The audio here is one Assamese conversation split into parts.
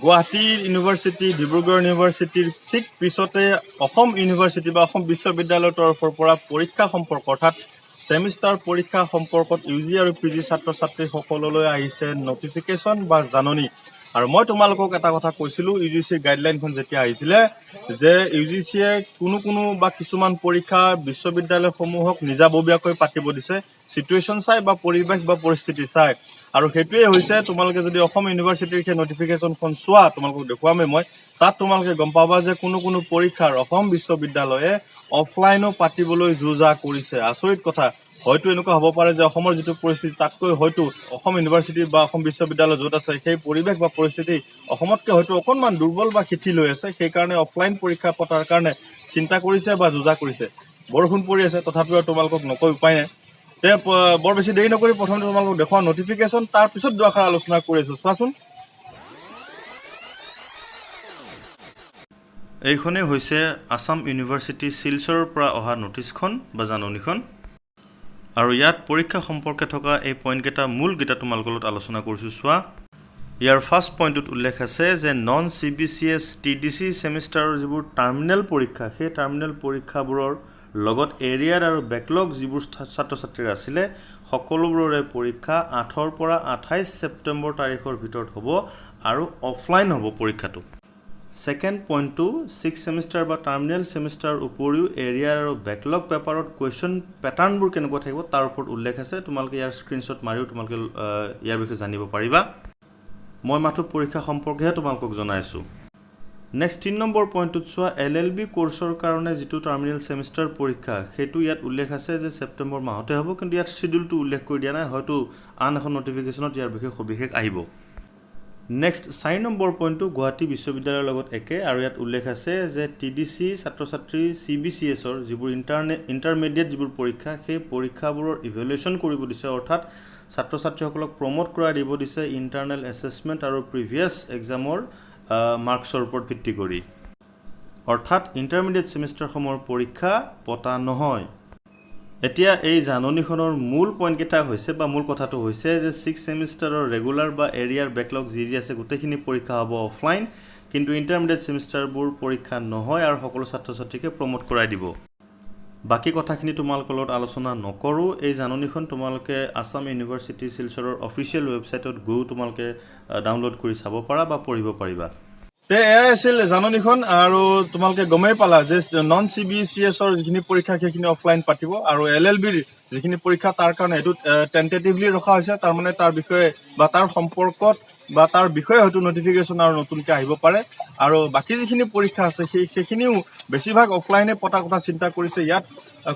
গুৱাহাটী ইউনিভাৰ্চিটি ডিব্ৰুগড় ইউনিভাৰ্চিটিৰ ঠিক পিছতে অসম ইউনিভাৰ্চিটি বা অসম বিশ্ববিদ্যালয়ৰ তৰফৰ পৰা পৰীক্ষা সম্পৰ্ক অৰ্থাৎ সেমিষ্টাৰ পৰীক্ষা সম্পৰ্কত ইউজি আৰু পিজি ছাত্ৰ ছাত্ৰী সকললৈ আহিছে নটিফিকেশ্যন বা জাননী। আৰু মই তোমালোকক এটা কথা কৈছিলো ইউজিচিৰ গাইডলাইনখন যেতিয়া আহিছিলে যে ইউজিচিয়ে কোনো বা কিছুমান পৰীক্ষা বিশ্ববিদ্যালয়সমূহক নিজাববীয়াকৈ পাতিব দিছে সিচুৱেশ্যন চাই বা পৰিৱেশ বা পৰিস্থিতি চাই। আৰু সেইটোৱে হৈছে তোমালোকে যদি অসম ইউনিভাৰ্চিটিৰ সেই নটিফিকেশ্যনখন চোৱা তোমালোকক দেখুৱামে মই তাত তোমালোকে গম পাবা যে কোনো পৰীক্ষাৰ অসম বিশ্ববিদ্যালয়ে অফলাইনো পাতিবলৈ যোজা কৰিছে। আচৰিত কথা। হয়তো এনেকুৱা হ'ব পাৰে যে অসমৰ যিটো পৰিস্থিতি তাতকৈ হয়তো অসম ইউনিভাৰ্চিটি বা অসম বিশ্ববিদ্যালয় য'ত আছে সেই পৰিৱেশ বা পৰিস্থিতি অসমতকৈ হয়তো অকণমান দুৰ্বল বা শিথিল হৈ আছে, সেইকাৰণে অফলাইন পৰীক্ষা পতাৰ কাৰণে চিন্তা কৰিছে বা যোজা কৰিছে। বৰষুণ পৰি আছে তথাপিও তোমালোকক নকৈ উপায় নাই। বৰ বেছি দেৰি নকৰি প্ৰথমতে তোমালোকক দেখুৱা নটিফিকেশ্যন, তাৰ পিছত দুআষাৰ আলোচনা কৰি আছো। চোৱাচোন, এইখনেই হৈছে আসাম ইউনিভাৰ্চিটি শিলচৰৰ পৰা অহা নটিছখন বা জাননীখন। আৰু ইয়াত পৰীক্ষা সম্পৰ্কে থকা এই পইণ্টকেইটা মূলকেইটা তোমালোকৰ লগত আলোচনা কৰিছোঁ। চোৱা, ইয়াৰ ফাৰ্ষ্ট পইণ্টত উল্লেখ আছে যে নন CBCS TDC ছেমিষ্টাৰৰ যিবোৰ টাৰ্মিনেল পৰীক্ষা সেই টাৰ্মিনেল পৰীক্ষাবোৰৰ লগত এৰিয়াৰ আৰু বেকলগ যিবোৰ ছাত্ৰ ছাত্ৰীৰ আছিলে সকলোবোৰৰে পৰীক্ষা 8 পৰা 28 ছেপ্টেম্বৰ তাৰিখৰ ভিতৰত হ'ব আৰু অফলাইন হ'ব পৰীক্ষাটো। ছেকেণ্ড পইণ্টটো 6 ছেমিষ্টাৰ বা টাৰ্মিনেল ছেমিষ্টাৰৰ উপৰিও এৰিয়াৰ আৰু বেকলগ পেপাৰত কুৱেশ্যন পেটাৰ্ণবোৰ কেনেকুৱা থাকিব তাৰ ওপৰত উল্লেখ আছে। তোমালোকে ইয়াৰ স্ক্ৰীনশ্বট মাৰিও তোমালোকে ইয়াৰ বিষয়ে জানিব পাৰিবা। মই মাথো পৰীক্ষা সম্পৰ্কেহে তোমালোকক জনাইছোঁ। নেক্সট 3 নম্বৰ পইণ্টটোত চোৱা, LLB কোৰ্চৰ কাৰণে যিটো টাৰ্মিনেল ছেমিষ্টাৰ পৰীক্ষা সেইটো ইয়াত উল্লেখ আছে যে ছেপ্টেম্বৰ মাহতে হ'ব, কিন্তু ইয়াত শ্বিডিউলটো উল্লেখ কৰি দিয়া নাই। হয়তো আন এখন নটিফিকেশ্যনত ইয়াৰ বিষয়ে সবিশেষ আহিব। নেক্সট 4 নম্বৰ পইণ্টটো গুৱাহাটী বিশ্ববিদ্যালয়ৰ লগত একে, আৰু ইয়াত উল্লেখ আছে যে TDC ছাত্ৰ ছাত্ৰী CBCSৰ যিবোৰ ইণ্টাৰমিডিয়েট যিবোৰ পৰীক্ষা সেই পৰীক্ষাবোৰৰ ইভেলুৱেশ্যন কৰিব দিছে, অৰ্থাৎ ছাত্ৰ ছাত্ৰীসকলক প্ৰমোট কৰাই দিব দিছে ইণ্টাৰনেল এছেছমেণ্ট আৰু প্ৰিভিয়াছ এক্সামৰ মাৰ্কছৰ ওপৰত ভিত্তি কৰি। অৰ্থাৎ ইণ্টাৰমিডিয়েট ছেমিষ্টাৰসমূহৰ পৰীক্ষা পতা নহয়। এতিয়া এই জাননীখনৰ মূল পইণ্টকেইটা হৈছে বা মূল কথাটো হৈছে যে 6 ছেমিষ্টাৰৰ ৰেগুলাৰ বা এৰিয়াৰ বেকলগ যি আছে গোটেইখিনি পৰীক্ষা হ'ব অফলাইন, কিন্তু ইণ্টাৰমিডিয়েট ছেমিষ্টাৰবোৰ পৰীক্ষা নহয় আৰু সকলো ছাত্ৰ ছাত্ৰীকে প্ৰমোট কৰাই দিব। বাকী কথাখিনি তোমালোকৰ লগত আলোচনা নকৰোঁ। এই জাননীখন তোমালোকে আসাম ইউনিভাৰ্চিটি শিলচৰৰ অফিচিয়েল ৱেবছাইটত গৈ তোমালোকে ডাউনলোড কৰি চাব পাৰা বা পঢ়িব পাৰিবা। এয়াই আছিল জাননীখন। আৰু তোমালোকে গমেই পালা যে নন CBCSৰ যিখিনি পৰীক্ষা সেইখিনি অফলাইন পাতিব, আৰু LLBৰ যিখিনি পৰীক্ষা তাৰ কাৰণে সেইটো টেণ্টেটিভলি ৰখা হৈছে। তাৰমানে তাৰ বিষয়ে বা তাৰ সম্পৰ্কত বা তাৰ বিষয়ে হয়তো নটিফিকেশ্যন আৰু নতুনকৈ আহিব পাৰে। আৰু বাকী যিখিনি পৰীক্ষা আছে সেইখিনিও বেছিভাগ অফলাইনে পতা কথা চিন্তা কৰিছে। ইয়াত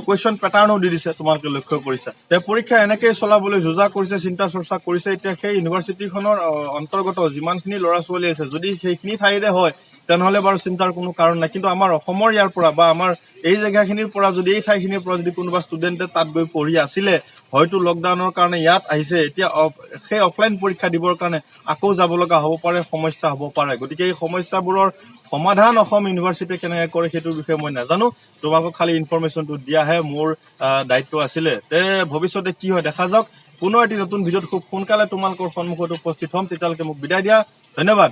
কুৱেশ্যন পেটাৰ্ণো দি দিছে, তোমালোকে লক্ষ্য কৰিছা। পৰীক্ষা এনেকৈ চলাবলৈ যোজা কৰিছে, চিন্তা চৰ্চা কৰিছে। এতিয়া সেই ইউনিভাৰ্চিটিখনৰ অন্তৰ্গত যিমানখিনি ল'ৰা ছোৱালী আছে যদি সেইখিনি ঠাইৰে হয় তেনেহ'লে বাৰু চিন্তাৰ কোনো কাৰণ নাই। কিন্তু আমাৰ অসমৰ ইয়াৰ পৰা বা আমাৰ এই জেগাখিনিৰ পৰা যদি এই ঠাইখিনিৰ পৰা যদি কোনোবা ষ্টুডেণ্টে তাত গৈ পঢ়ি আছিলে, হয়তো লকডাউনৰ কাৰণে ইয়াত আহিছে, এতিয়া সেই অফলাইন পৰীক্ষা দিবৰ কাৰণে আকৌ যাব লগা হ'ব পাৰে, সমস্যা হ'ব পাৰে। গতিকে এই সমস্যাবোৰৰ সমাধান অসম ইউনিভাৰ্চিটিয়ে কেনেকৈ কৰে সেইটোৰ বিষয়ে মই নাজানো। তোমালোকক খালি ইনফৰমেশ্যনটো দিয়াহে মোৰ দায়িত্ব আছিলে। ভৱিষ্যতে কি হয় দেখা যাওক। পুনৰ এটি নতুন ভিডিঅ'ত খুব সোনকালে তোমালোকৰ সন্মুখত উপস্থিত হ'ম। তেতিয়ালৈকে মোক বিদায় দিয়া। ধন্যবাদ।